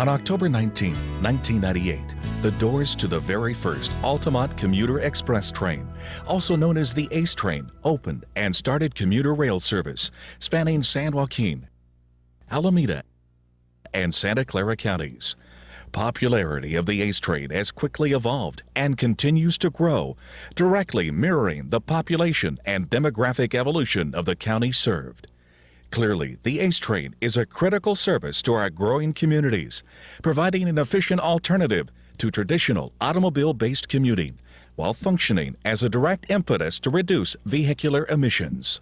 On October 19, 1998, the doors to the very first Altamont commuter express train, also known as the ACE train, opened and started commuter rail service spanning San Joaquin, Alameda, and Santa Clara counties. Popularity of the ACE train has quickly evolved and continues to grow, directly mirroring the population and demographic evolution of the county served. Clearly, the ACE train is a critical service to our growing communities, providing an efficient alternative to traditional automobile-based commuting, while functioning as a direct impetus to reduce vehicular emissions.